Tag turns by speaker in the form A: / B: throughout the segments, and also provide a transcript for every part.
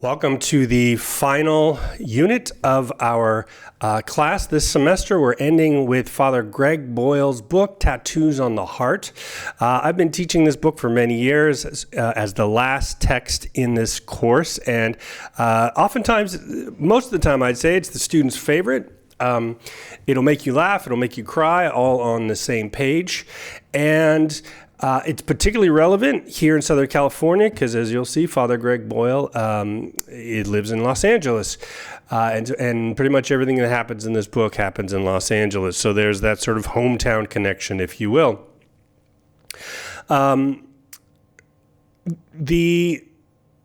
A: Welcome to the final unit of our class this semester. We're ending with Father Greg Boyle's book, Tattoos on the Heart. I've been teaching this book for many years as the last text in this course, and oftentimes, most of the time I'd say it's the student's favorite. It'll make you laugh, it'll make you cry, all on the same page. And it's particularly relevant here in Southern California because, as you'll see, Father Greg Boyle lives in Los Angeles. And pretty much everything that happens in this book happens in Los Angeles. So there's that sort of hometown connection, if you will.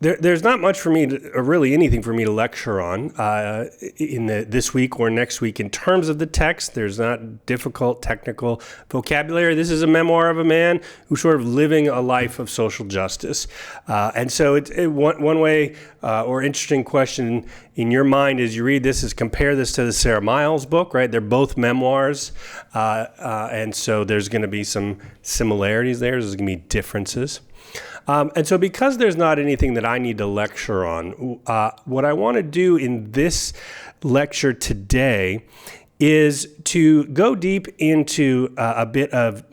A: There's not much for me, or really anything for me to lecture on in this week or next week in terms of the text. There's not difficult technical vocabulary. This is a memoir of a man who's sort of living a life of social justice. And so one way or interesting question in your mind as you read this is compare this to the Sarah Miles book, right? They're both memoirs. And so there's going to be some similarities there. There's going to be differences. And so because there's not anything that I need to lecture on, what I want to do in this lecture today is to go deep into a bit of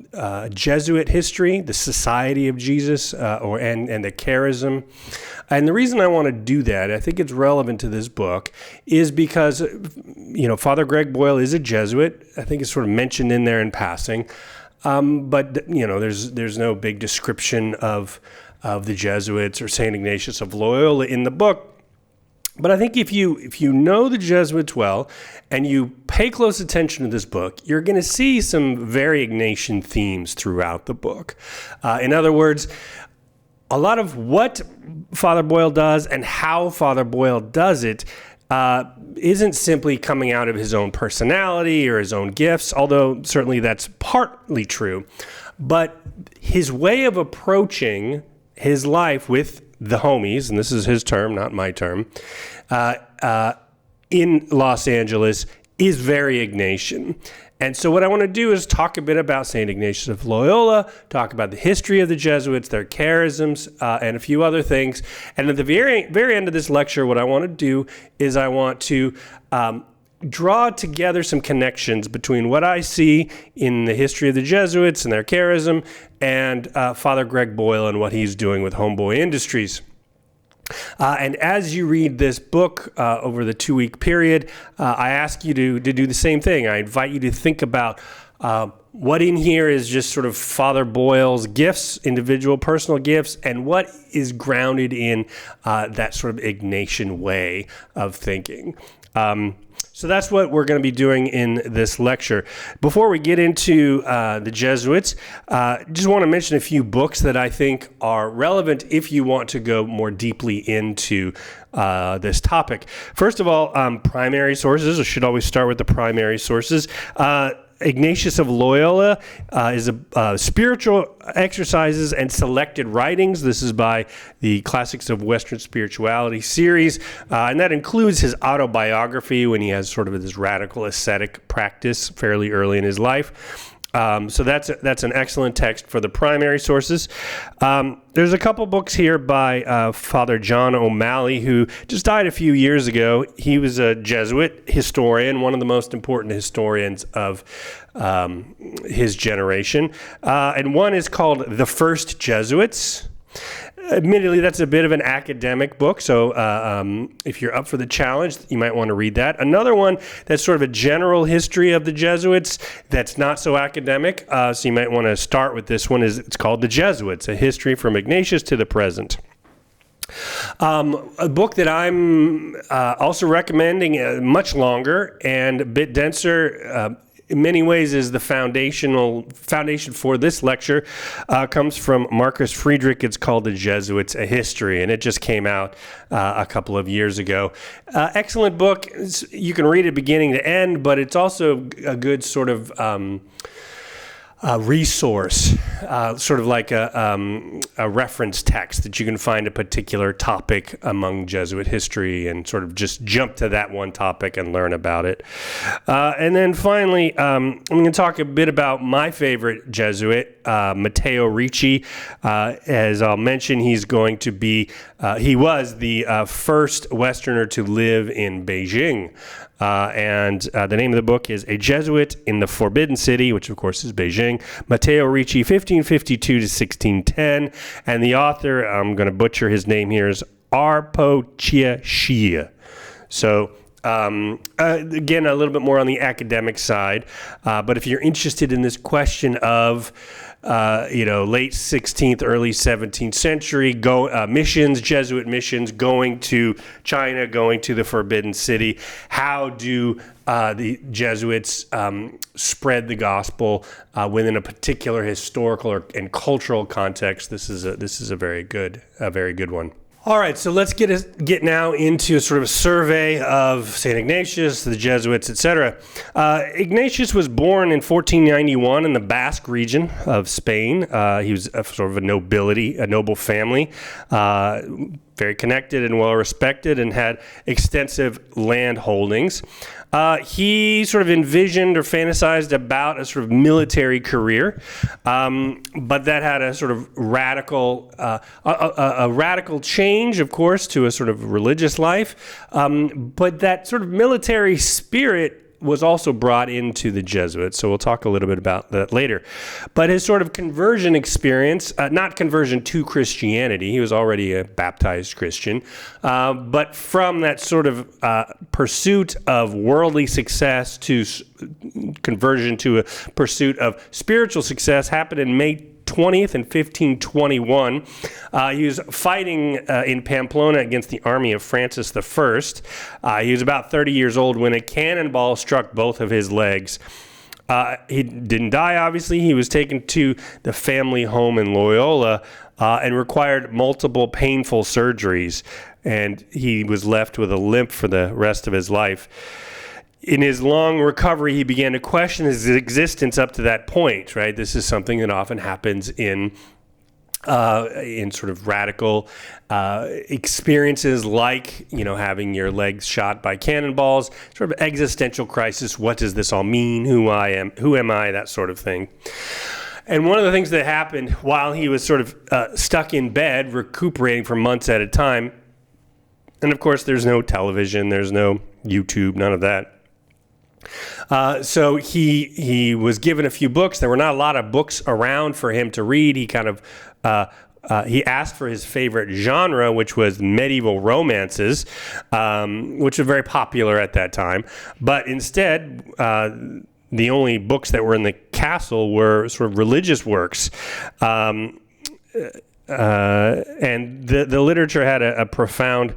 A: Jesuit history, the Society of Jesus, and the charism. And the reason I want to do that, I think it's relevant to this book, is because, Father Greg Boyle is a Jesuit. I think it's sort of mentioned in there in passing. But there's no big description of the Jesuits or St. Ignatius of Loyola in the book. But I think if you know the Jesuits well and you pay close attention to this book, you're going to see some very Ignatian themes throughout the book. In other words, a lot of what Father Boyle does and how Father Boyle does it isn't simply coming out of his own personality or his own gifts, although certainly that's partly true. But his way of approaching his life with the homies, and this is his term, not my term, in Los Angeles is very Ignatian. And so what I want to do is talk a bit about St. Ignatius of Loyola, talk about the history of the Jesuits, their charisms, and a few other things. And at the very end of this lecture, what I want to do is I want to draw together some connections between what I see in the history of the Jesuits and their charism and Father Greg Boyle and what he's doing with Homeboy Industries. And as you read this book over the 2-week period, I ask you to do the same thing. I invite you to think about what in here is just sort of Father Boyle's gifts, individual personal gifts, and what is grounded in that sort of Ignatian way of thinking. So that's what we're going to be doing in this lecture. Before we get into the Jesuits, just want to mention a few books that I think are relevant if you want to go more deeply into this topic. First of all, primary sources. I should always start with the primary sources. Ignatius of Loyola is a spiritual exercises and selected writings. This is by the Classics of Western Spirituality series, and that includes his autobiography when he has sort of this radical ascetic practice fairly early in his life. So that's an excellent text for the primary sources. There's a couple books here by Father John O'Malley, who just died a few years ago. He was a Jesuit historian, one of the most important historians of his generation. And one is called The First Jesuits. Admittedly, that's a bit of an academic book, so if you're up for the challenge, you might want to read that. Another one that's sort of a general history of the Jesuits that's not so academic, so you might want to start with this one. It's called The Jesuits, A History from Ignatius to the Present. A book that I'm also recommending, much longer and a bit denser, in many ways is the foundation for this lecture, comes from Marcus Friedrich. It's called The Jesuits, A History, and it just came out a couple of years ago. Excellent book. You can read it beginning to end, but it's also a good sort of resource, sort of like a reference text that you can find a particular topic among Jesuit history and sort of just jump to that one topic and learn about it. And then finally, I'm going to talk a bit about my favorite Jesuit, Matteo Ricci. As I'll mention, he's going to be, he was the first Westerner to live in Beijing. And the name of the book is A Jesuit in the Forbidden City, which of course is Beijing. Matteo Ricci, 1552 to 1610. And the author, I'm going to butcher his name here, is Arpo Chia Shia. So, again, a little bit more on the academic side. But if you're interested in this question of, late 16th, early 17th century missions, Jesuit missions, going to China, going to the Forbidden City, how do the Jesuits spread the gospel within a particular historical and cultural context? This is a very good one. All right, so let's get now into sort of a survey of St. Ignatius, the Jesuits, etc. Ignatius was born in 1491 in the Basque region of Spain. He was sort of a noble family, very connected and well respected, and had extensive land holdings. He sort of envisioned or fantasized about a sort of military career, but that had a sort of radical change, of course, to a sort of religious life. But that sort of military spirit was also brought into the Jesuits, so we'll talk a little bit about that later. But his sort of conversion experience, not conversion to Christianity, he was already a baptized Christian, but from that sort of pursuit of worldly success to conversion to a pursuit of spiritual success happened in May 20th in 1521. He was fighting in Pamplona against the army of Francis I. He was about 30 years old when a cannonball struck both of his legs. He didn't die, obviously. He was taken to the family home in Loyola and required multiple painful surgeries, and he was left with a limp for the rest of his life. In his long recovery, he began to question his existence up to that point, right? This is something that often happens in sort of radical experiences like, having your legs shot by cannonballs, sort of existential crisis. What does this all mean? Who am I? That sort of thing. And one of the things that happened while he was sort of stuck in bed, recuperating for months at a time, and of course there's no television, there's no YouTube, none of that. So he was given a few books. There were not a lot of books around for him to read. He kind of he asked for his favorite genre, which was medieval romances, which were very popular at that time. But instead, the only books that were in the castle were sort of religious works. And the literature had a profound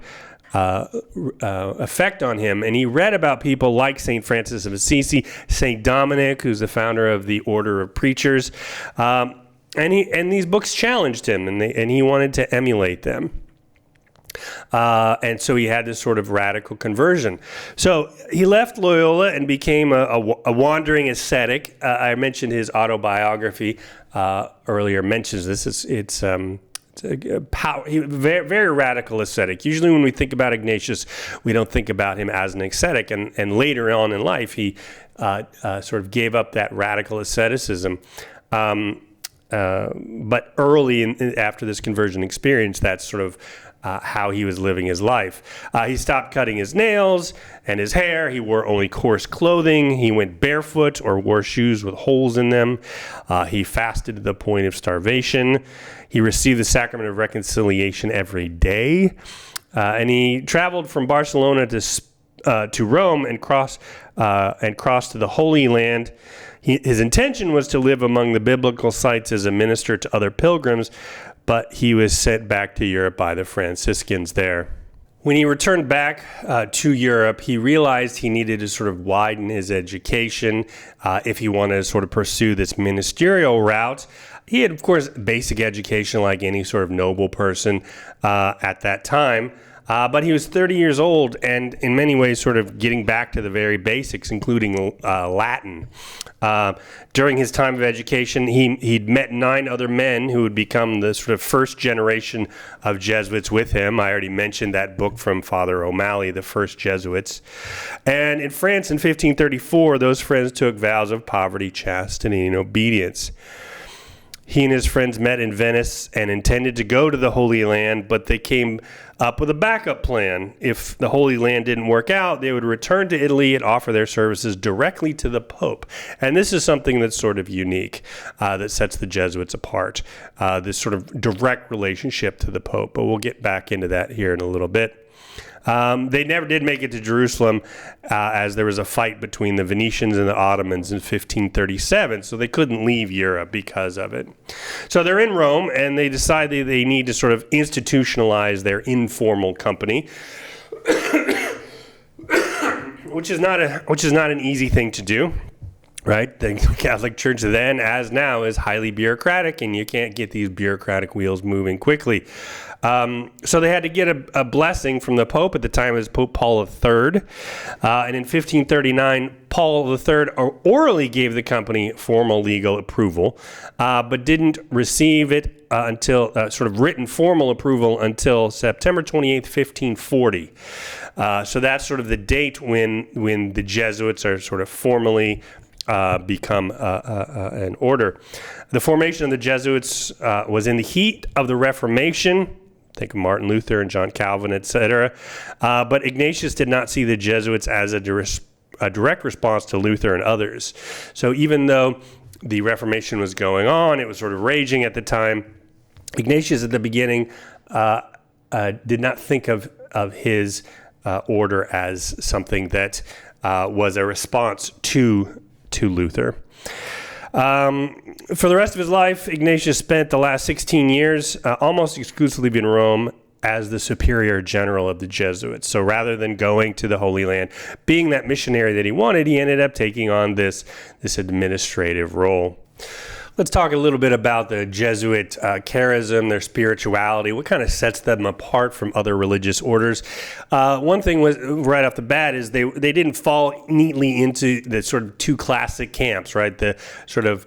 A: effect on him, and he read about people like St. Francis of Assisi, St. Dominic, who's the founder of the Order of Preachers, and these books challenged him, and he wanted to emulate them. And so he had this sort of radical conversion. So he left Loyola and became a wandering ascetic. I mentioned his autobiography earlier. Mentions this. It's very, very radical ascetic. Usually when we think about Ignatius, we don't think about him as an ascetic. And later on in life, he sort of gave up that radical asceticism. But early after this conversion experience, that's sort of how he was living his life. He stopped cutting his nails and his hair. He wore only coarse clothing. He went barefoot or wore shoes with holes in them. He fasted to the point of starvation. He received the sacrament of reconciliation every day. And he traveled from Barcelona to Rome and crossed to the Holy Land. His intention was to live among the biblical sites as a minister to other pilgrims, but he was sent back to Europe by the Franciscans there. When he returned back to Europe, he realized he needed to sort of widen his education if he wanted to sort of pursue this ministerial route. He had, of course, basic education like any sort of noble person at that time. But he was 30 years old and in many ways sort of getting back to the very basics, including Latin. During his time of education, he'd met 9 other men who would become the sort of first generation of Jesuits with him. I already mentioned that book from Father O'Malley, The First Jesuits. And in France in 1534, those friends took vows of poverty, chastity, and obedience. He and his friends met in Venice and intended to go to the Holy Land, but they came up with a backup plan. If the Holy Land didn't work out, they would return to Italy and offer their services directly to the Pope. And this is something that's sort of unique, that sets the Jesuits apart, this sort of direct relationship to the Pope. But we'll get back into that here in a little bit. They never did make it to Jerusalem, as there was a fight between the Venetians and the Ottomans in 1537, so they couldn't leave Europe because of it. So they're in Rome, and they decide they need to sort of institutionalize their informal company, which is not an easy thing to do. Right? The Catholic Church then, as now, is highly bureaucratic, and you can't get these bureaucratic wheels moving quickly. So they had to get a blessing from the Pope. At the time, it was Pope Paul III. And in 1539, Paul III orally gave the company formal legal approval, but didn't receive it until sort of written formal approval until September 28th, 1540. So that's sort of the date when the Jesuits are sort of formally become an order. The formation of the Jesuits was in the heat of the Reformation. Think of Martin Luther and John Calvin, etc. But Ignatius did not see the Jesuits as a direct response to Luther and others. So even though the Reformation was going on, it was sort of raging at the time, Ignatius at the beginning did not think of his order as something that was a response to Luther. For the rest of his life, Ignatius spent the last 16 years almost exclusively in Rome as the superior general of the Jesuits. So rather than going to the Holy Land, being that missionary that he wanted, he ended up taking on this administrative role. Let's talk a little bit about the Jesuit charism, their spirituality, what kind of sets them apart from other religious orders. One thing was right off the bat is they didn't fall neatly into the sort of two classic camps, right? The sort of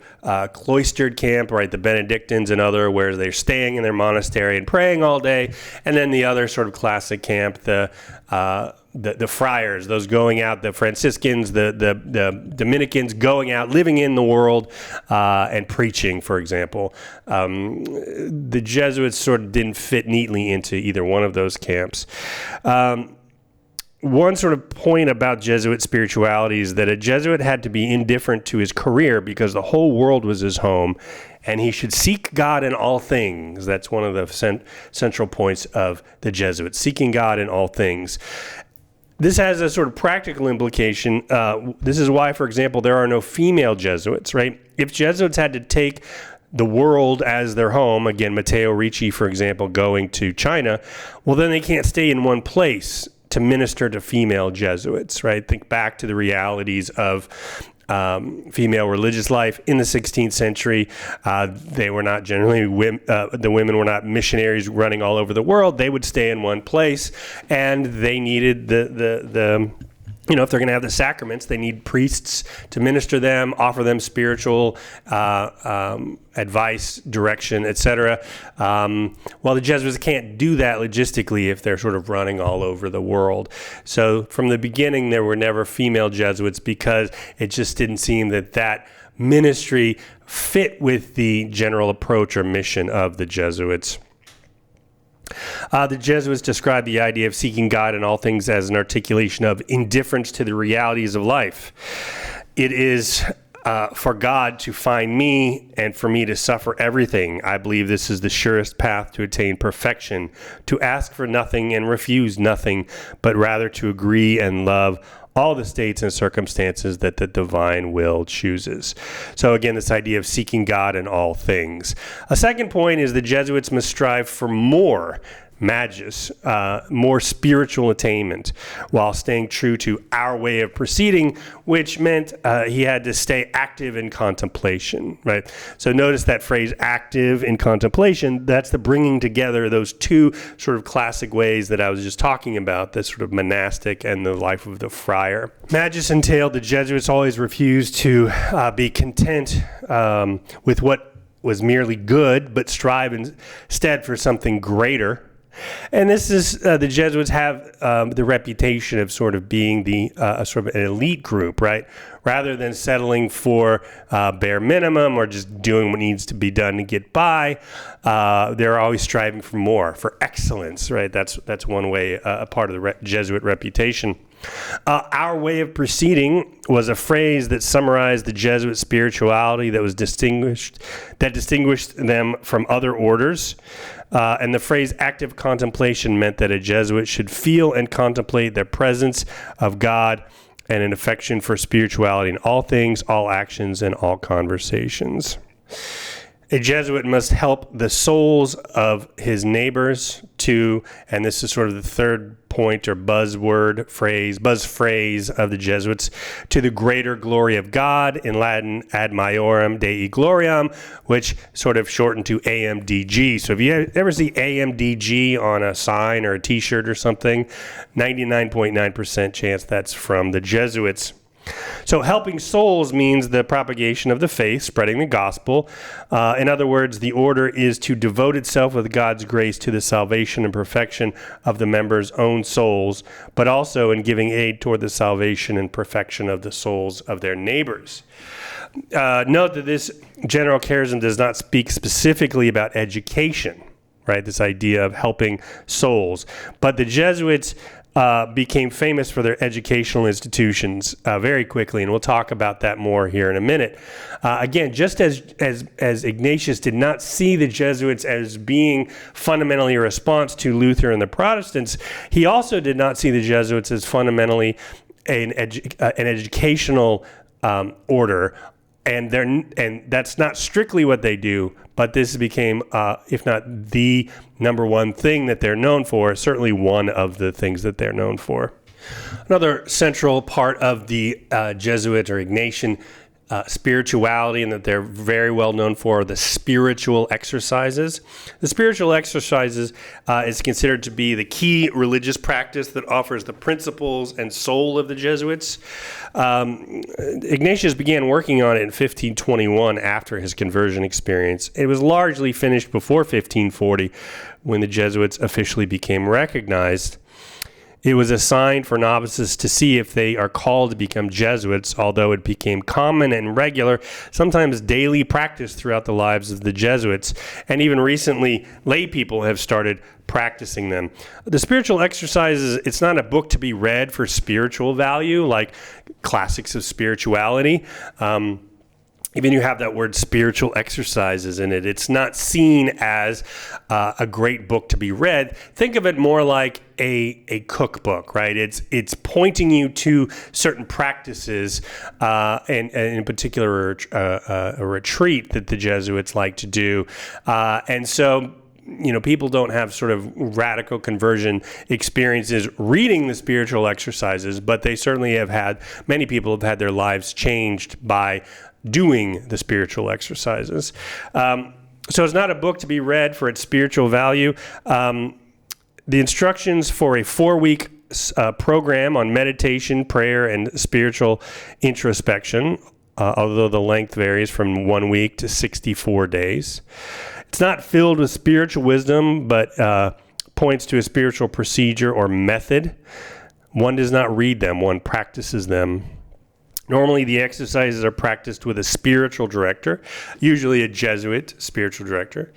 A: cloistered camp, right? The Benedictines and other, where they're staying in their monastery and praying all day, and then the other sort of classic camp, the friars, those going out, the Franciscans, the Dominicans going out, living in the world, and preaching, for example. The Jesuits sort of didn't fit neatly into either one of those camps. One sort of point about Jesuit spirituality is that a Jesuit had to be indifferent to his career because the whole world was his home, and he should seek God in all things. That's one of the central points of the Jesuits, seeking God in all things. This has a sort of practical implication. This is why, for example, there are no female Jesuits, right? If Jesuits had to take the world as their home, again, Matteo Ricci, for example, going to China, well, then they can't stay in one place to minister to female Jesuits, right? Think back to the realities of female religious life in the 16th century. They were not generally, the women were not missionaries running all over the world. They would stay in one place, and they needed the if they're going to have the sacraments, they need priests to minister them, offer them spiritual advice, direction, etc. Well, the Jesuits can't do that logistically if they're sort of running all over the world. So from the beginning, there were never female Jesuits because it just didn't seem that ministry fit with the general approach or mission of the Jesuits. The Jesuits describe the idea of seeking God in all things as an articulation of indifference to the realities of life. It is for God to find me and for me to suffer everything. I believe this is the surest path to attain perfection, to ask for nothing and refuse nothing, but rather to agree and love all the states and circumstances that the divine will chooses. So again, this idea of seeking God in all things. A second point is the Jesuits must strive for more magis, more spiritual attainment, while staying true to our way of proceeding, which meant he had to stay active in contemplation, right? So notice that phrase, active in contemplation, that's the bringing together those two sort of classic ways that I was just talking about, the sort of monastic and the life of the friar. Magis entailed the Jesuits always refused to be content with what was merely good, but strive instead for something greater. And this is, the Jesuits have the reputation of sort of being the sort of an elite group, right? Rather than settling for bare minimum or just doing what needs to be done to get by, they're always striving for more, for excellence, right? That's one way, a part of the Jesuit reputation. Our way of proceeding was a phrase that summarized the Jesuit spirituality that distinguished them from other orders. And the phrase active contemplation meant that a Jesuit should feel and contemplate the presence of God and an affection for spirituality in all things, all actions, and all conversations. A Jesuit must help the souls of his neighbors to, and this is sort of the third point or buzz phrase of the Jesuits, to the greater glory of God, in Latin, ad majorem Dei gloriam, which sort of shortened to AMDG. So if you ever see AMDG on a sign or a t-shirt or something, 99.9% chance that's from the Jesuits. So helping souls means the propagation of the faith, spreading the gospel. In other words, the order is to devote itself with God's grace to the salvation and perfection of the members' own souls, but also in giving aid toward the salvation and perfection of the souls of their neighbors. Note that this general charism does not speak specifically about education, right? This idea of helping souls. But the Jesuits became famous for their educational institutions very quickly, and we'll talk about that more here in a minute. Again, just as Ignatius did not see the Jesuits as being fundamentally a response to Luther and the Protestants, he also did not see the Jesuits as fundamentally an educational order. And that's not strictly what they do, but this became, if not the number one thing that they're known for, certainly one of the things that they're known for. Another central part of the Jesuit or Ignatian spirituality, and that they're very well known for, the spiritual exercises. The spiritual exercises is considered to be the key religious practice that offers the principles and soul of the Jesuits. Ignatius began working on it in 1521 after his conversion experience. It was largely finished before 1540 when the Jesuits officially became recognized. It was assigned for novices to see if they are called to become Jesuits, although it became common and regular, sometimes daily practice throughout the lives of the Jesuits. And even recently, lay people have started practicing them. The spiritual exercises, it's not a book to be read for spiritual value, like classics of spirituality. Even you have that word spiritual exercises in it. It's not seen as a great book to be read. Think of it more like a cookbook, right? It's pointing you to certain practices, and in particular a retreat that the Jesuits like to do. And so, people don't have sort of radical conversion experiences reading the spiritual exercises, but they certainly many people have had their lives changed by doing the spiritual exercises. So it's not a book to be read for its spiritual value. The instructions for a 4-week program on meditation, prayer, and spiritual introspection, although the length varies from 1 week to 64 days. It's not filled with spiritual wisdom, but points to a spiritual procedure or method. One does not read them, one practices them. Normally, the exercises are practiced with a spiritual director, usually a Jesuit spiritual director.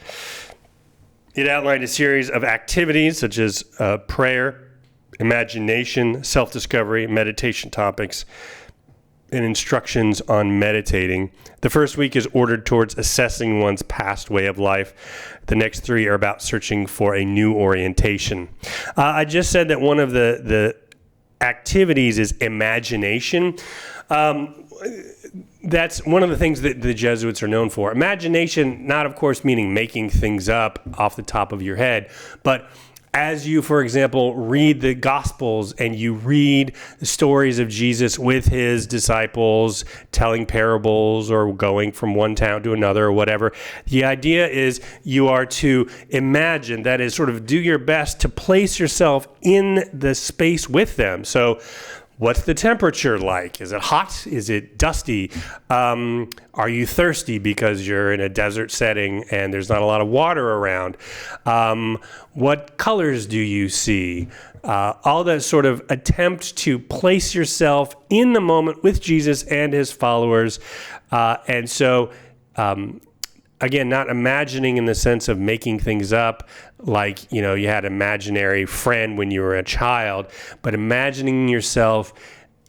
A: It outlined a series of activities such as prayer, imagination, self-discovery, meditation topics, and instructions on meditating. The first week is ordered towards assessing one's past way of life. The next 3 are about searching for a new orientation. I just said that one of the activities is imagination. That's one of the things that the Jesuits are known for. Imagination, not of course meaning making things up off the top of your head, but as you, for example, read the Gospels and you read the stories of Jesus with his disciples, telling parables or going from one town to another or whatever, the idea is you are to imagine, that is, sort of do your best to place yourself in the space with them. So What's the temperature like? Is it hot? Is it dusty? Are you thirsty because you're in a desert setting and there's not a lot of water around? What colors do you see? All that sort of attempt to place yourself in the moment with Jesus and his followers. And so, again, not imagining in the sense of making things up like, you had an imaginary friend when you were a child, but imagining yourself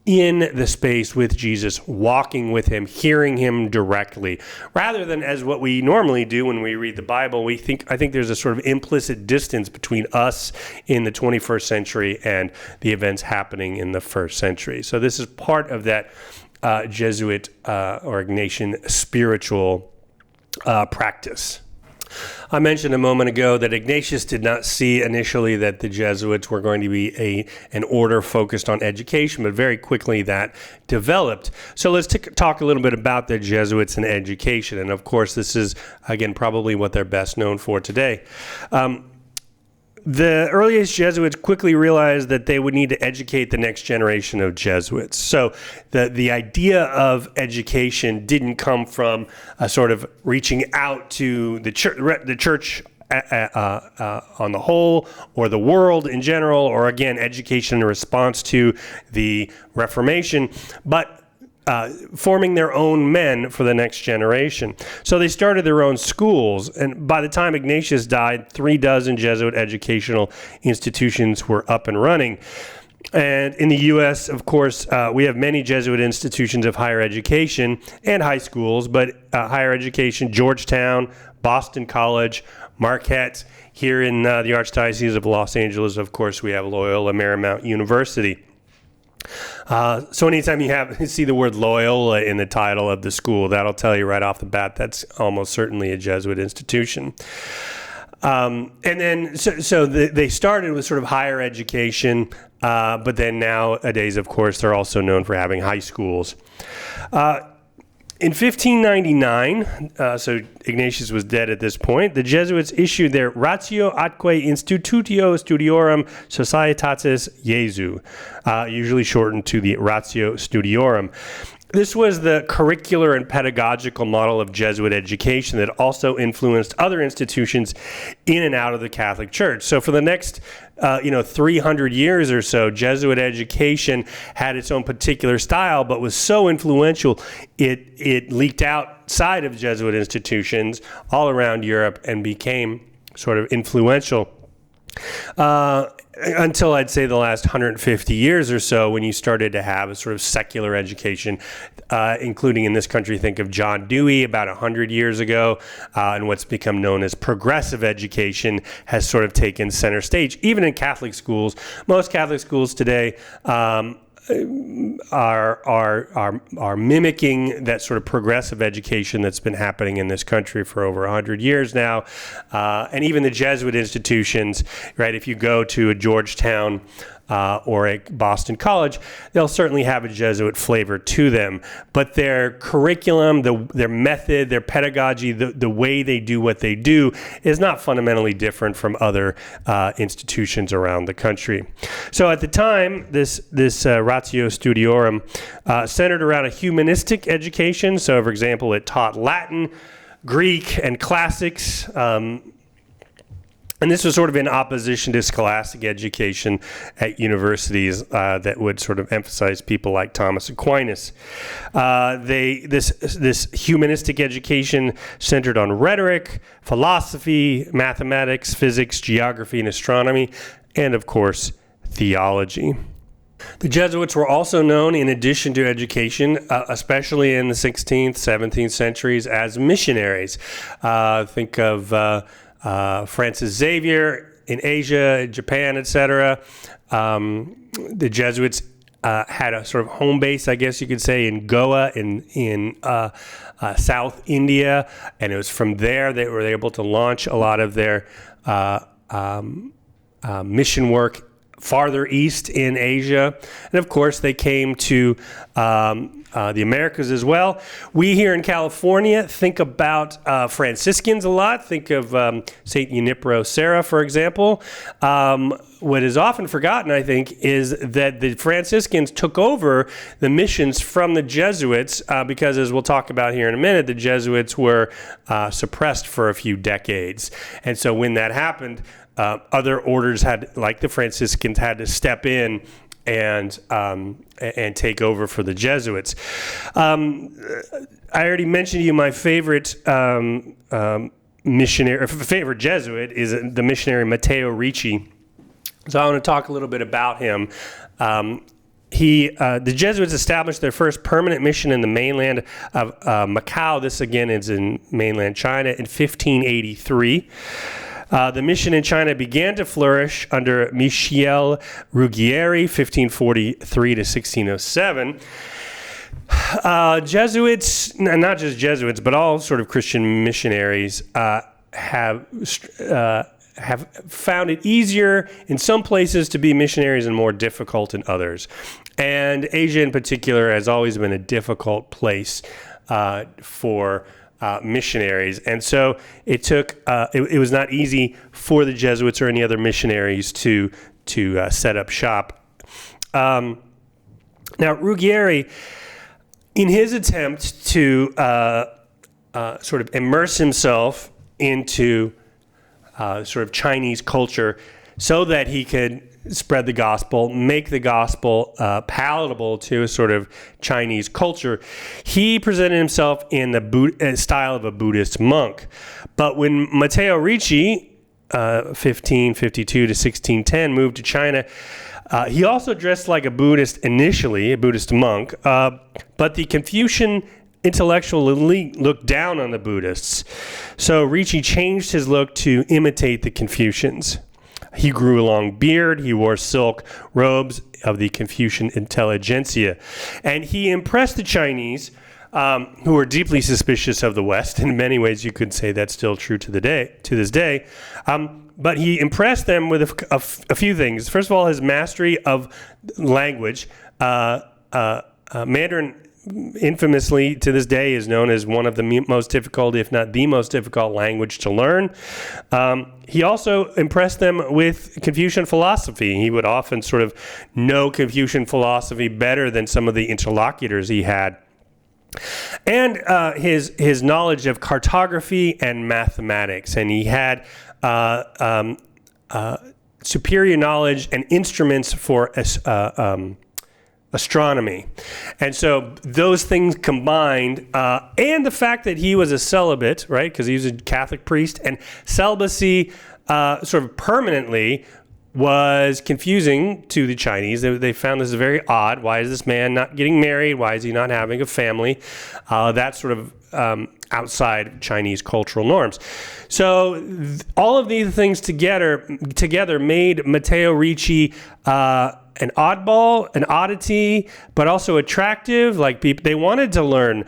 A: in the space with Jesus, walking with him, hearing him directly, rather than as what we normally do when we read the Bible. I think there's a sort of implicit distance between us in the 21st century and the events happening in the first century. So this is part of that Jesuit or Ignatian spiritual practice. I mentioned a moment ago that Ignatius did not see initially that the Jesuits were going to be an order focused on education, but very quickly that developed. So let's talk a little bit about the Jesuits and education. And of course, this is, again, probably what they're best known for today. The earliest Jesuits quickly realized that they would need to educate the next generation of Jesuits. So the idea of education didn't come from a sort of reaching out to the church on the whole, or the world in general, or again, education in response to the Reformation, but forming their own men for the next generation. So they started their own schools, and by the time Ignatius died, 36 Jesuit educational institutions were up and running. And in the U.S., of course, we have many Jesuit institutions of higher education and high schools, but higher education, Georgetown, Boston College, Marquette. Here in the Archdiocese of Los Angeles, of course, we have Loyola Marymount University. So anytime you see the word Loyola in the title of the school, that'll tell you right off the bat that's almost certainly a Jesuit institution. And then, so they started with sort of higher education, but then nowadays, of course, they're also known for having high schools. In 1599, so Ignatius was dead at this point, the Jesuits issued their Ratio atque Institutio Studiorum Societatis Jesu, usually shortened to the Ratio Studiorum. This was the curricular and pedagogical model of Jesuit education that also influenced other institutions in and out of the Catholic Church. So for the next 300 years or so, Jesuit education had its own particular style, but was so influential, it leaked outside of Jesuit institutions all around Europe and became sort of influential. Until I'd say the last 150 years or so, when you started to have a sort of secular education, including in this country, think of John Dewey about 100 years ago, and what's become known as progressive education has sort of taken center stage. Even in Catholic schools, most Catholic schools today are mimicking that sort of progressive education that's been happening in this country for over 100 years now. And even the Jesuit institutions, right, if you go to a Georgetown or a Boston College, they'll certainly have a Jesuit flavor to them. But their curriculum, their method, their pedagogy, the way they do what they do is not fundamentally different from other institutions around the country. So at the time, this Ratio Studiorum centered around a humanistic education. So, for example, it taught Latin, Greek, and classics. And this was sort of in opposition to scholastic education at universities that would sort of emphasize people like Thomas Aquinas. This humanistic education centered on rhetoric, philosophy, mathematics, physics, geography, and astronomy, and of course, theology. The Jesuits were also known, in addition to education, especially in the 16th, 17th centuries, as missionaries. Think of Francis Xavier in Asia, Japan, etc. The Jesuits had a sort of home base, I guess you could say, in Goa in South India, and it was from there they were able to launch a lot of their mission work farther east in Asia. And of course, they came to the Americas as well. We here in California think about Franciscans a lot. Think of St. Junipero Serra, for example. What is often forgotten, I think, is that the Franciscans took over the missions from the Jesuits because, as we'll talk about here in a minute, the Jesuits were suppressed for a few decades. And so when that happened, other orders like the Franciscans, had to step in and take over for the Jesuits. I already mentioned to you my favorite missionary, or favorite Jesuit is the missionary Matteo Ricci. So I want to talk a little bit about him. The Jesuits established their first permanent mission in the mainland of Macau. This again is in mainland China in 1583. The mission in China began to flourish under Michel Ruggieri, 1543 to 1607. Jesuits, not just Jesuits, but all sort of Christian missionaries have found it easier in some places to be missionaries and more difficult in others. And Asia in particular has always been a difficult place for missionaries, and so it took. It was not easy for the Jesuits or any other missionaries to set up shop. Now, Ruggieri, in his attempt to sort of immerse himself into sort of Chinese culture, so that he could spread the gospel, make the gospel palatable to a sort of Chinese culture, he presented himself in the style of a Buddhist monk. But when Matteo Ricci, 1552 to 1610, moved to China, he also dressed like a Buddhist initially, a Buddhist monk, but the Confucian intellectual elite looked down on the Buddhists. So Ricci changed his look to imitate the Confucians. He grew a long beard. He wore silk robes of the Confucian intelligentsia. And he impressed the Chinese, who were deeply suspicious of the West. In many ways, you could say that's still true to this day. But he impressed them with a few things. First of all, his mastery of language. Mandarin, infamously to this day, is known as one of the most difficult, if not the most difficult language to learn. He also impressed them with Confucian philosophy. He would often sort of know Confucian philosophy better than some of the interlocutors he had. And his knowledge of cartography and mathematics. And he had superior knowledge and instruments for astronomy. And so those things combined, and the fact that he was a celibate, right, because he was a Catholic priest, and celibacy sort of permanently was confusing to the Chinese. They found this very odd. Why is this man not getting married? Why is he not having a family? That sort of outside Chinese cultural norms. So all of these things together made Matteo Ricci an oddball, an oddity, but also attractive. Like they wanted to learn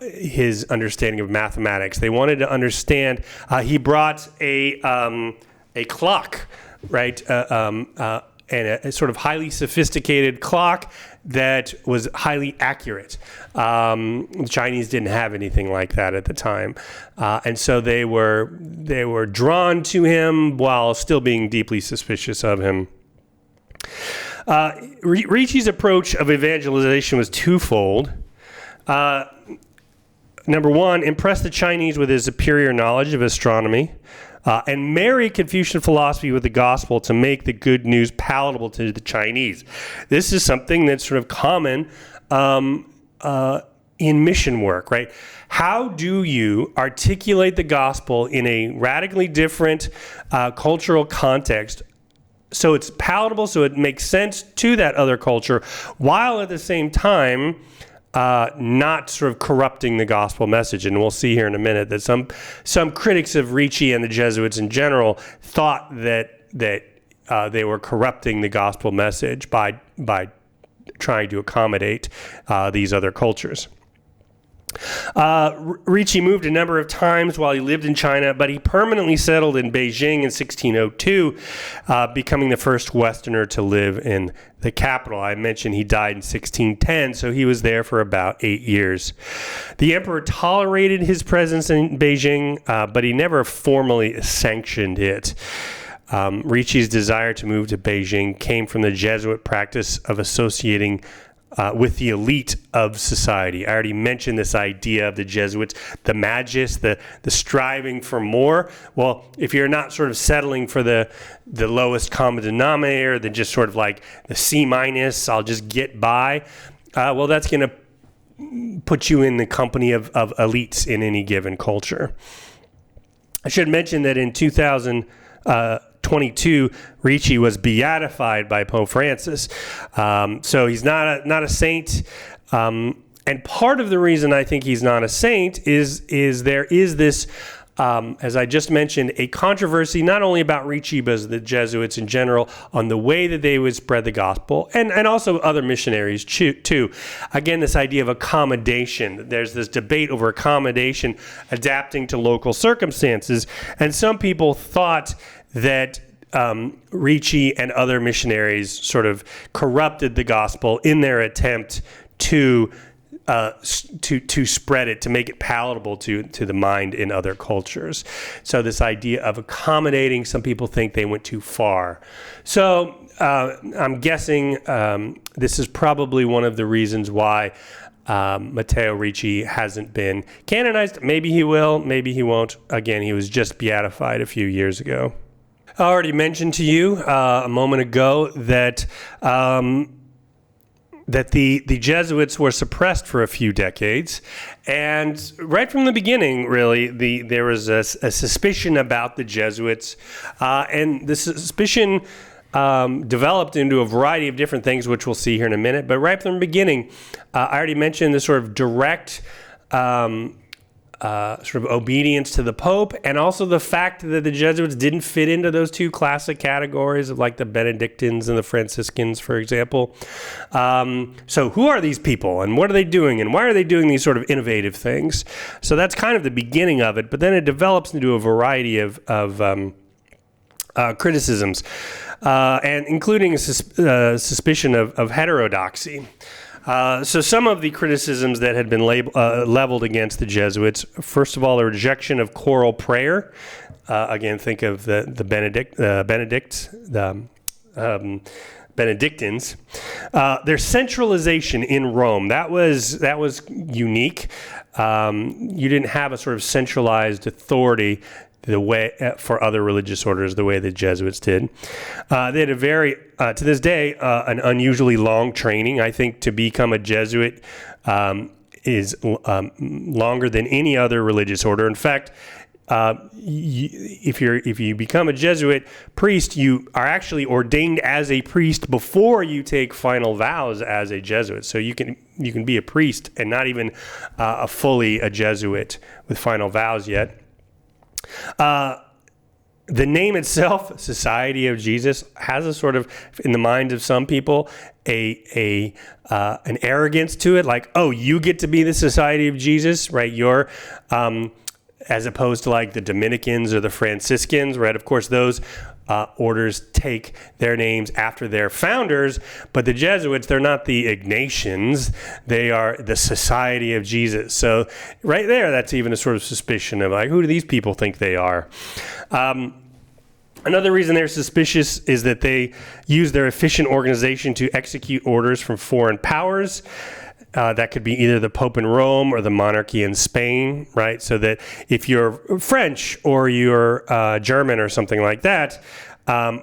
A: his understanding of mathematics. They wanted to understand. He brought a clock, right, and a sort of highly sophisticated clock that was highly accurate. The Chinese didn't have anything like that at the time, and so they were drawn to him while still being deeply suspicious of him. Ricci's approach of evangelization was twofold. Number one, impress the Chinese with his superior knowledge of astronomy, and marry Confucian philosophy with the gospel to make the good news palatable to the Chinese. This is something that's sort of common in mission work, right? How do you articulate the gospel in a radically different cultural context so it's palatable, so it makes sense to that other culture, while at the same time not sort of corrupting the gospel message? And we'll see here in a minute that some critics of Ricci and the Jesuits in general thought that they were corrupting the gospel message by trying to accommodate these other cultures. Ricci moved a number of times while he lived in China, but he permanently settled in Beijing in 1602, becoming the first Westerner to live in the capital. I mentioned he died in 1610, so he was there for about 8 years. The emperor tolerated his presence in Beijing, but he never formally sanctioned it. Ricci's desire to move to Beijing came from the Jesuit practice of associating with the elite of society. I already mentioned this idea of the Jesuits, the magis, the striving for more. Well, if you're not sort of settling for the lowest common denominator, then just sort of like the C minus, I'll just get by, well, that's going to put you in the company of elites in any given culture. I should mention that in 2022, Ricci was beatified by Pope Francis. So he's not a saint. And part of the reason I think he's not a saint is there is this, as I just mentioned, a controversy not only about Ricci, but the Jesuits in general on the way that they would spread the gospel, and also other missionaries too. Again, this idea of accommodation. There's this debate over accommodation, adapting to local circumstances. And some people thought that Ricci and other missionaries sort of corrupted the gospel in their attempt to spread it, to make it palatable to the mind in other cultures. So this idea of accommodating, some people think they went too far. So I'm guessing this is probably one of the reasons why Matteo Ricci hasn't been canonized. Maybe he will, maybe he won't. Again, he was just beatified a few years ago. I already mentioned to you a moment ago that the Jesuits were suppressed for a few decades, and right from the beginning, really, there was a suspicion about the Jesuits, and the suspicion developed into a variety of different things, which we'll see here in a minute. But right from the beginning, I already mentioned the sort of direct sort of obedience to the Pope, and also the fact that the Jesuits didn't fit into those two classic categories of like the Benedictines and the Franciscans, for example. So who are these people, and what are they doing, and why are they doing these sort of innovative things? So that's kind of the beginning of it, but then it develops into a variety of criticisms, and including a suspicion of heterodoxy. So some of the criticisms that had been leveled against the Jesuits, first of all, the rejection of choral prayer. Again, think of the Benedictines. Their centralization in Rome, that was unique. You didn't have a sort of centralized authority the way for other religious orders, the way the Jesuits did. They had a very, to this day, an unusually long training. I think to become a Jesuit is longer than any other religious order. In fact, if you become a Jesuit priest, you are actually ordained as a priest before you take final vows as a Jesuit. So you can be a priest and not even fully a Jesuit with final vows yet. The name itself, Society of Jesus, has a sort of, in the mind of some people, an arrogance to it, like, oh, you get to be the Society of Jesus, right? You're, as opposed to like the Dominicans or the Franciscans, right? Of course, those orders take their names after their founders, but the Jesuits, they're not the Ignatians, they are the Society of Jesus. So right there, that's even a sort of suspicion of like, who do these people think they are? Another reason they're suspicious is that they use their efficient organization to execute orders from foreign powers. That could be either the Pope in Rome or the monarchy in Spain, right? So that if you're French or you're German or something like that,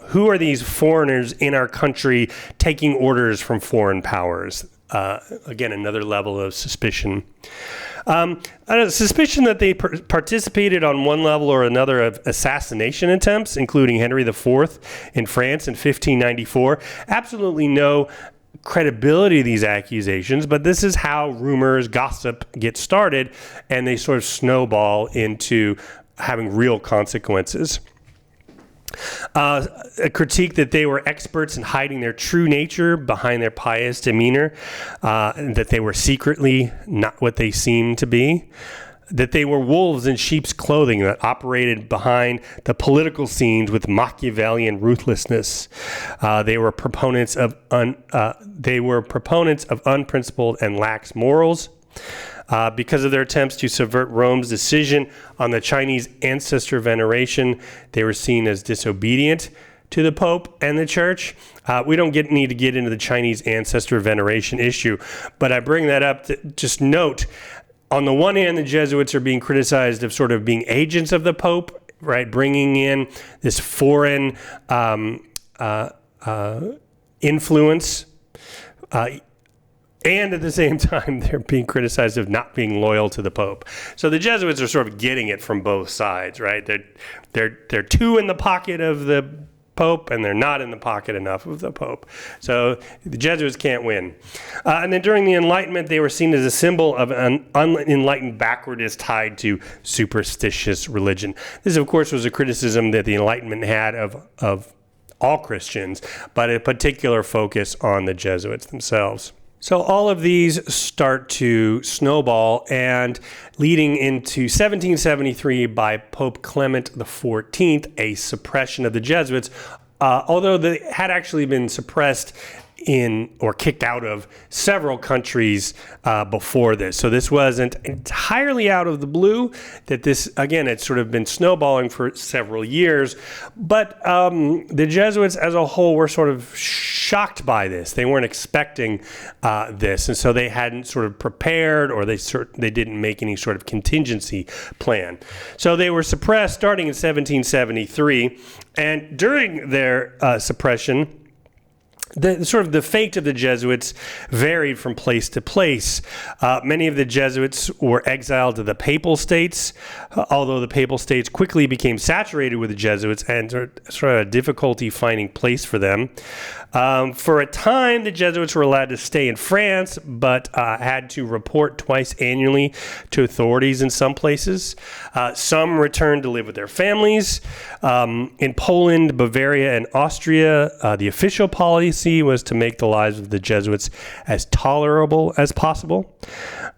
A: who are these foreigners in our country taking orders from foreign powers? Again, another level of suspicion. A suspicion that they participated on one level or another of assassination attempts, including Henry IV in France in 1594. Absolutely no credibility of these accusations, but this is how rumors, gossip get started, and they sort of snowball into having real consequences. A critique that they were experts in hiding their true nature behind their pious demeanor, and that they were secretly not what they seemed to be, that they were wolves in sheep's clothing that operated behind the political scenes with Machiavellian ruthlessness. They were proponents of unprincipled and lax morals. Because of their attempts to subvert Rome's decision on the Chinese ancestor veneration, they were seen as disobedient to the Pope and the Church. We don't need to get into the Chinese ancestor veneration issue, but I bring that up to just note, on the one hand, the Jesuits are being criticized of sort of being agents of the Pope, right? Bringing in this foreign influence, and at the same time, they're being criticized of not being loyal to the Pope. So the Jesuits are sort of getting it from both sides, right? They're too in the pocket of the Pope, and they're not in the pocket enough of the Pope. So the Jesuits can't win. And then during the Enlightenment, they were seen as a symbol of an unenlightened backwardness tied to superstitious religion. This, of course, was a criticism that the Enlightenment had of all Christians, but a particular focus on the Jesuits themselves. So all of these start to snowball, and leading into 1773 by Pope Clement XIV, a suppression of the Jesuits, although they had actually been suppressed in or kicked out of several countries before this. So this wasn't entirely out of the blue, that this, again, it's sort of been snowballing for several years. But the Jesuits as a whole were sort of shocked by this. They weren't expecting this, and so they hadn't sort of prepared, or they didn't make any sort of contingency plan. So they were suppressed starting in 1773, and during their suppression, the fate of the Jesuits varied from place to place. Many of the Jesuits were exiled to the Papal States, although the Papal States quickly became saturated with the Jesuits and sort of a difficulty finding place for them. For a time, the Jesuits were allowed to stay in France, but had to report twice annually to authorities in some places. Some returned to live with their families. In Poland, Bavaria, and Austria, the official policy was to make the lives of the Jesuits as tolerable as possible.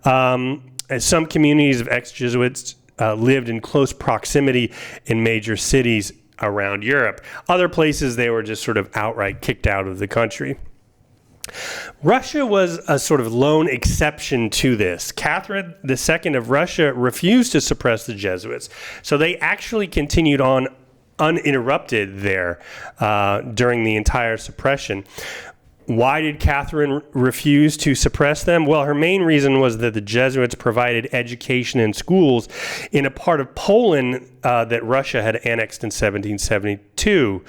A: As some communities of ex-Jesuits lived in close proximity in major cities around Europe. Other places, they were just sort of outright kicked out of the country. Russia was a sort of lone exception to this. Catherine II of Russia refused to suppress the Jesuits, so they actually continued on uninterrupted there during the entire suppression. Why did Catherine refuse to suppress them? Well, her main reason was that the Jesuits provided education in schools in a part of Poland that Russia had annexed in 1772.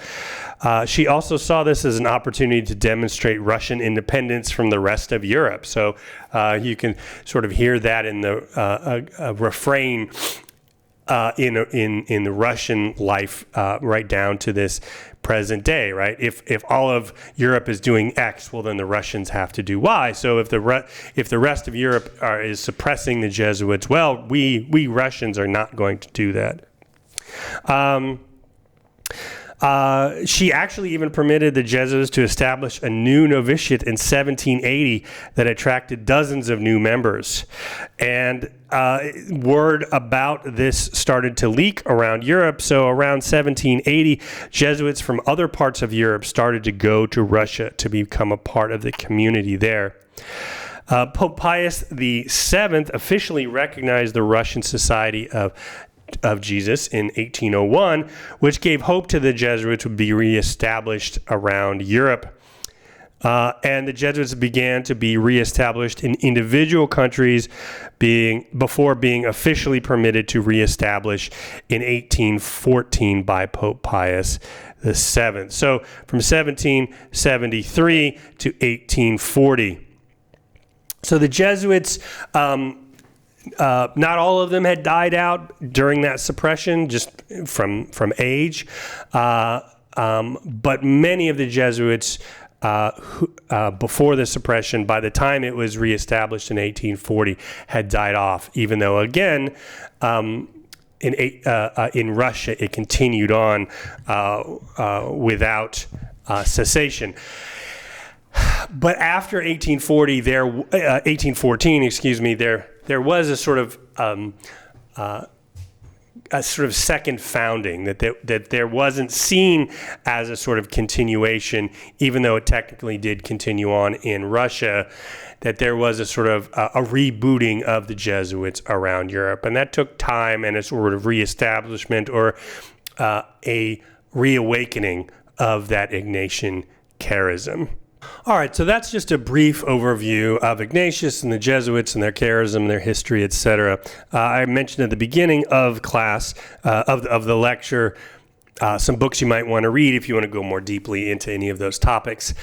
A: She also saw this as an opportunity to demonstrate Russian independence from the rest of Europe. So you can sort of hear that in the refrain in the Russian life right down to this present day, right? If all of Europe is doing X, well, then the Russians have to do Y. So if the rest of Europe is suppressing the Jesuits, well, we Russians are not going to do that. She actually even permitted the Jesuits to establish a new novitiate in 1780 that attracted dozens of new members. And word about this started to leak around Europe. So around 1780, Jesuits from other parts of Europe started to go to Russia to become a part of the community there. Pope Pius VII officially recognized the Russian Society of Jesus in 1801, which gave hope to the Jesuits would be reestablished around Europe. And the Jesuits began to be reestablished in individual countries before being officially permitted to reestablish in 1814 by Pope Pius VII. So from 1773 to 1840. So the Jesuits, not all of them had died out during that suppression, just from age, but many of the Jesuits before the suppression, by the time it was reestablished in 1840, had died off, even though, again, in Russia, it continued on without cessation. But after 1814, there was a sort of second founding that there wasn't seen as a sort of continuation, even though it technically did continue on in Russia. That there was a sort of a rebooting of the Jesuits around Europe, and that took time and a sort of reestablishment or a reawakening of that Ignatian charism. All right, so that's just a brief overview of Ignatius and the Jesuits and their charism, their history, etc. I mentioned at the beginning of class, of the lecture, some books you might want to read if you want to go more deeply into any of those topics.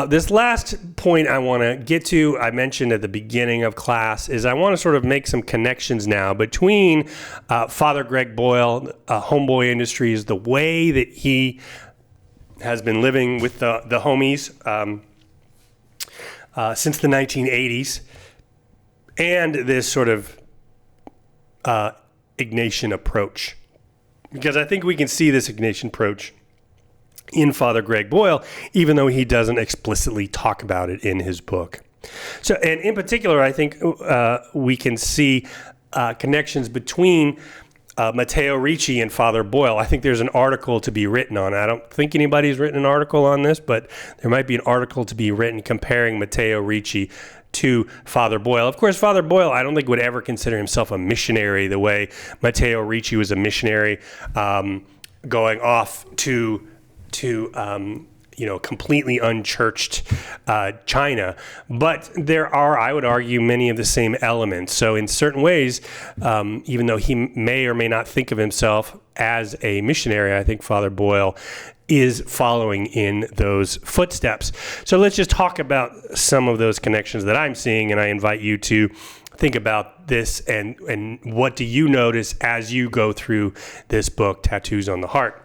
A: This last point I want to get to, I mentioned at the beginning of class, is I want to sort of make some connections now between Father Greg Boyle, Homeboy Industries, the way that he has been living with the homies since the 1980s, and this sort of Ignatian approach. Because I think we can see this Ignatian approach in Father Greg Boyle, even though he doesn't explicitly talk about it in his book. So, and in particular, I think we can see connections between Matteo Ricci and Father Boyle. I think there's an article to be written on it. I don't think anybody's written an article on this, but there might be an article to be written comparing Matteo Ricci to Father Boyle. Of course, Father Boyle, I don't think would ever consider himself a missionary the way Matteo Ricci was a missionary, going off to completely unchurched China. But there are, I would argue, many of the same elements. So in certain ways, even though he may or may not think of himself as a missionary, I think Father Boyle is following in those footsteps. So let's just talk about some of those connections that I'm seeing, and I invite you to think about this and what do you notice as you go through this book, Tattoos on the Heart.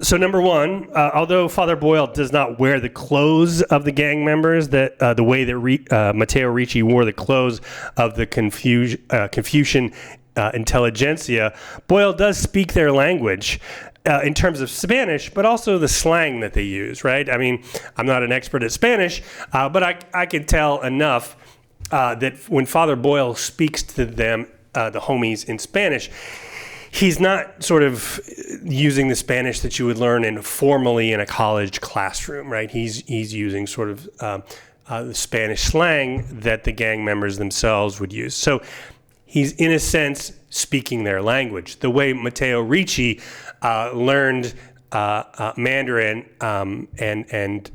A: So number one, although Father Boyle does not wear the clothes of the gang members, that the way that Matteo Ricci wore the clothes of the Confucian intelligentsia, Boyle does speak their language in terms of Spanish, but also the slang that they use, right? I mean, I'm not an expert at Spanish, but I can tell enough that when Father Boyle speaks to them, the homies, in Spanish, he's not sort of using the Spanish that you would learn formally in a college classroom, right? He's using sort of the Spanish slang that the gang members themselves would use. So he's, in a sense, speaking their language. The way Matteo Ricci learned Mandarin and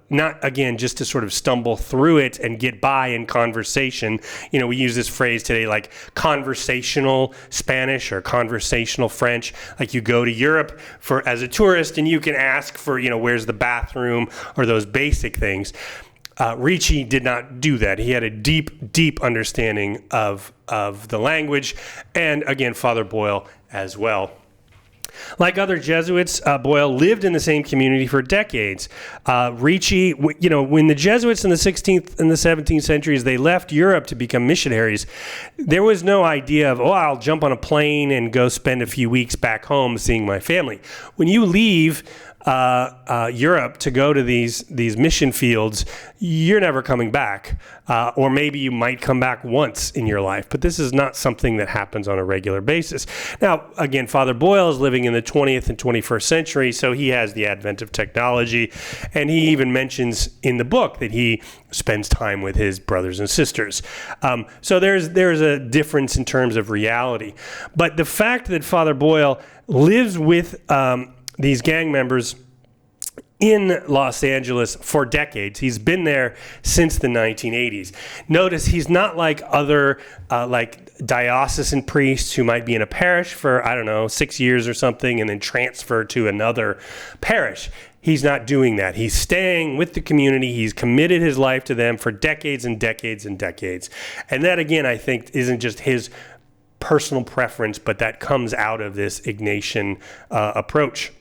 A: not, again, just to sort of stumble through it and get by in conversation. You know, we use this phrase today like conversational Spanish or conversational French. Like you go to Europe as a tourist and you can ask for, where's the bathroom or those basic things. Ricci did not do that. He had a deep, deep understanding of the language, and again, Father Boyle as well. Like other Jesuits, Boyle lived in the same community for decades. Ricci, when the Jesuits in the 16th and the 17th centuries, they left Europe to become missionaries, there was no idea of, I'll jump on a plane and go spend a few weeks back home seeing my family. When you leave Europe to go to these mission fields, you're never coming back. Or maybe you might come back once in your life, but this is not something that happens on a regular basis. Now, again, Father Boyle is living in the 20th and 21st century, so he has the advent of technology, and he even mentions in the book that he spends time with his brothers and sisters. So there's a difference in terms of reality. But the fact that Father Boyle lives with these gang members in Los Angeles for decades. He's been there since the 1980s. Notice he's not like other like diocesan priests who might be in a parish for, 6 years or something and then transfer to another parish. He's not doing that. He's staying with the community. He's committed his life to them for decades and decades and decades. And that, again, I think isn't just his personal preference, but that comes out of this Ignatian approach.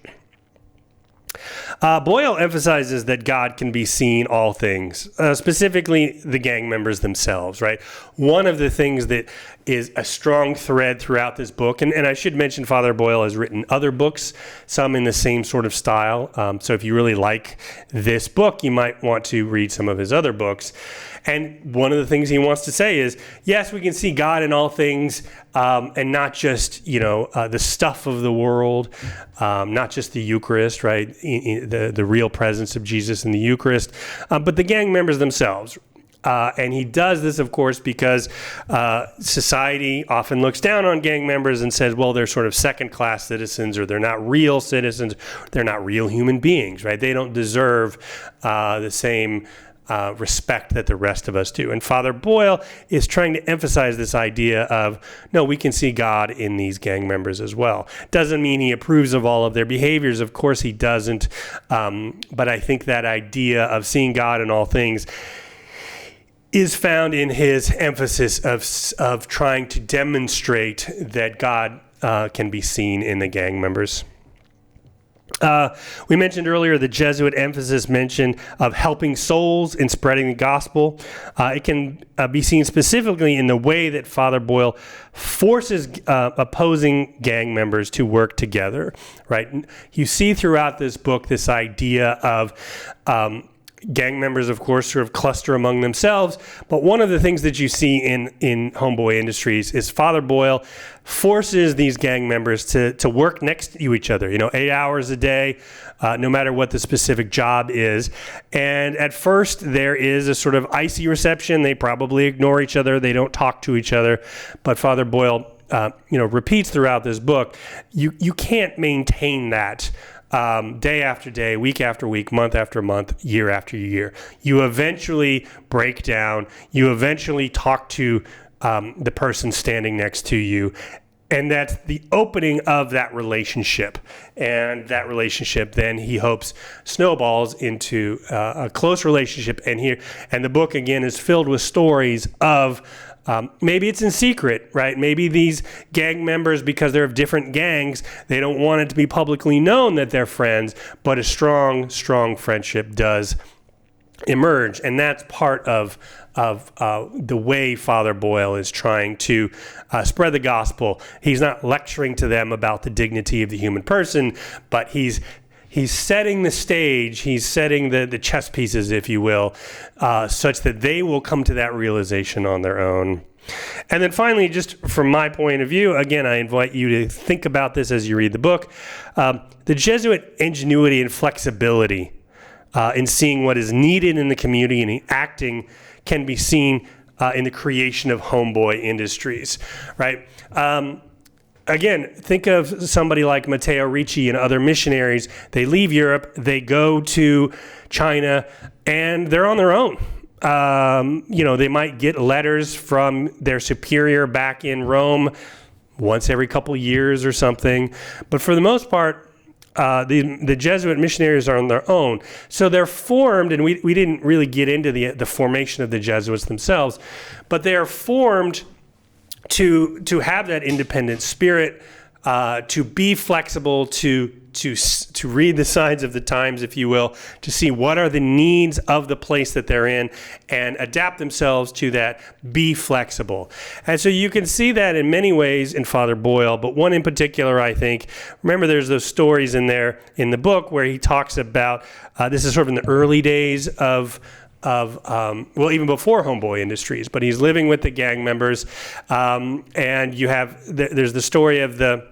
A: Boyle emphasizes that God can be seen all things, specifically the gang members themselves, right? One of the things that is a strong thread throughout this book, and I should mention Father Boyle has written other books, some in the same sort of style. So if you really like this book, you might want to read some of his other books. And one of the things he wants to say is, yes, we can see God in all things, and not just, the stuff of the world, not just the Eucharist, right? The real presence of Jesus in the Eucharist, but the gang members themselves. And he does this, of course, because society often looks down on gang members and says, well, they're sort of second-class citizens, or they're not real citizens, they're not real human beings, right? They don't deserve the same respect that the rest of us do. And Father Boyle is trying to emphasize this idea of, no, we can see God in these gang members as well. Doesn't mean he approves of all of their behaviors. Of course he doesn't. But I think that idea of seeing God in all things is found in his emphasis of trying to demonstrate that God can be seen in the gang members. We mentioned earlier the Jesuit emphasis mentioned of helping souls in spreading the gospel. It can be seen specifically in the way that Father Boyle forces opposing gang members to work together, right? You see throughout this book this idea of gang members, of course, sort of cluster among themselves. But one of the things that you see in Homeboy Industries is Father Boyle forces these gang members to work next to each other, 8 hours a day, no matter what the specific job is. And at first, there is a sort of icy reception. They probably ignore each other. They don't talk to each other. But Father Boyle, repeats throughout this book, you can't maintain that day after day, week after week, month after month, year after year. You eventually break down. You eventually talk to the person standing next to you. And that's the opening of that relationship. And that relationship then, he hopes, snowballs into a close relationship. And the book, again, is filled with stories of maybe it's in secret, right? Maybe these gang members, because they're of different gangs, they don't want it to be publicly known that they're friends, but a strong, strong friendship does emerge. And that's part of the way Father Boyle is trying to spread the gospel. He's not lecturing to them about the dignity of the human person, but he's setting the stage, he's setting the chess pieces, if you will, such that they will come to that realization on their own. And then finally, just from my point of view, again, I invite you to think about this as you read the book. The Jesuit ingenuity and flexibility in seeing what is needed in the community and in acting can be seen in the creation of Homeboy Industries, right? Again, think of somebody like Matteo Ricci and other missionaries. They leave Europe, they go to China, and they're on their own. They might get letters from their superior back in Rome once every couple years or something. But for the most part, the Jesuit missionaries are on their own. So they're formed, and we didn't really get into the formation of the Jesuits themselves, but they are formed to have that independent spirit, to be flexible, to read the signs of the times, if you will, to see what are the needs of the place that they're in and adapt themselves to that, be flexible. And so you can see that in many ways in Father Boyle, but one in particular, I think, remember there's those stories in there in the book where he talks about, this is sort of in the early days of even before Homeboy Industries, but he's living with the gang members, and you have there's the story of the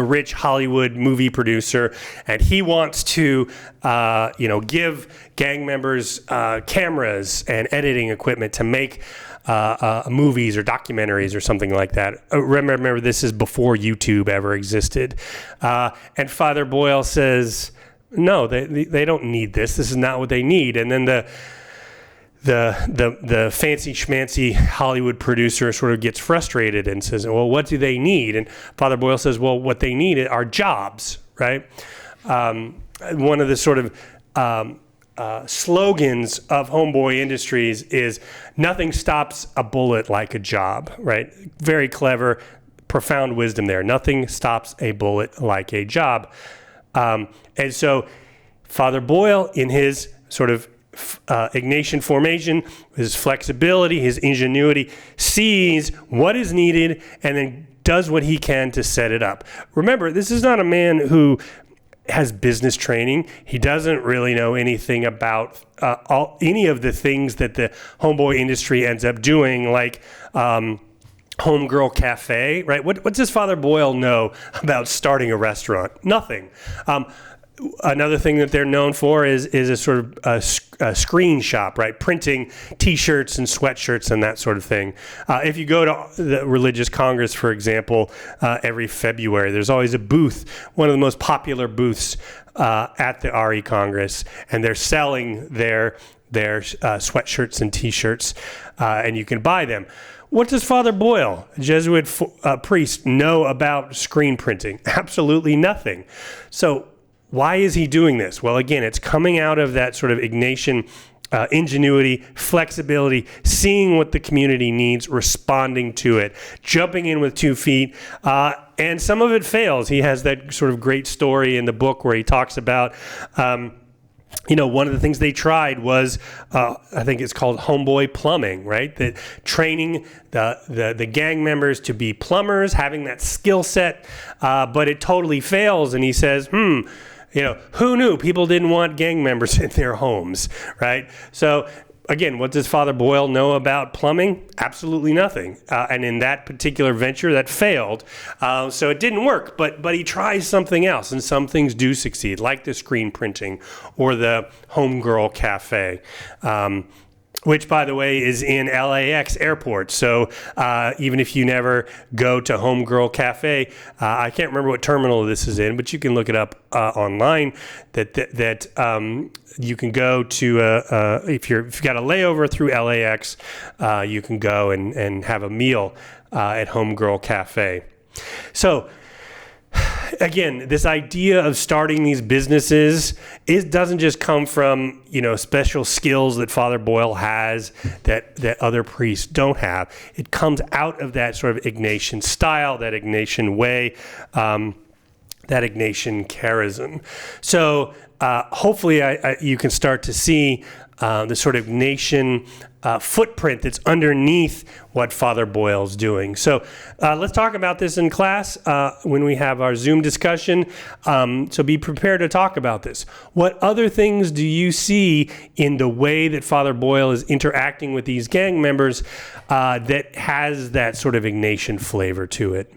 A: rich Hollywood movie producer, and he wants to give gang members cameras and editing equipment to make movies or documentaries or something like that. Remember, this is before YouTube ever existed, and Father Boyle says, no, they don't need this. This is not what they need. And then the fancy schmancy Hollywood producer sort of gets frustrated and says, well, what do they need? And Father Boyle says, well, what they need are jobs, right? One of the sort of slogans of Homeboy Industries is nothing stops a bullet like a job, right? Very clever, profound wisdom there. Nothing stops a bullet like a job. And so Father Boyle, in his sort of Ignatian formation, his flexibility, his ingenuity, sees what is needed and then does what he can to set it up. Remember, this is not a man who has business training. He doesn't really know anything about any of the things that the homeboy industry ends up doing, like homegirl cafe, right? What does Father Boyle know about starting a restaurant? Nothing. Another thing that they're known for is a sort of a screen shop, right? Printing T-shirts and sweatshirts and that sort of thing. If you go to the Religious Congress, for example, every February, there's always a booth, one of the most popular booths at the RE Congress, and they're selling their sweatshirts and T-shirts, and you can buy them. What does Father Boyle, a Jesuit priest, know about screen printing? Absolutely nothing. So why is he doing this? Well, again, it's coming out of that sort of Ignatian ingenuity, flexibility, seeing what the community needs, responding to it, jumping in with 2 feet, and some of it fails. He has that sort of great story in the book where he talks about one of the things they tried was, I think it's called Homeboy plumbing, right? That training the gang members to be plumbers, having that skill set, but it totally fails. And he says, who knew people didn't want gang members in their homes, right? So again, what does Father Boyle know about plumbing? Absolutely nothing. And in that particular venture, that failed. So it didn't work, but he tries something else, and some things do succeed, like the screen printing or the homegirl cafe. Which, by the way, is in LAX airport. So even if you never go to Homegirl Cafe, I can't remember what terminal this is in, but you can look it up online. That you can go to if you've got a layover through LAX, you can go and have a meal at Homegirl Cafe. So again, this idea of starting these businesses doesn't just come from special skills that Father Boyle has that other priests don't have. It comes out of that sort of Ignatian style, that Ignatian way, that Ignatian charism. So hopefully you can start to see the sort of Ignatian footprint that's underneath what Father Boyle's doing. So let's talk about this in class when we have our Zoom discussion. So be prepared to talk about this. What other things do you see in the way that Father Boyle is interacting with these gang members that has that sort of Ignatian flavor to it?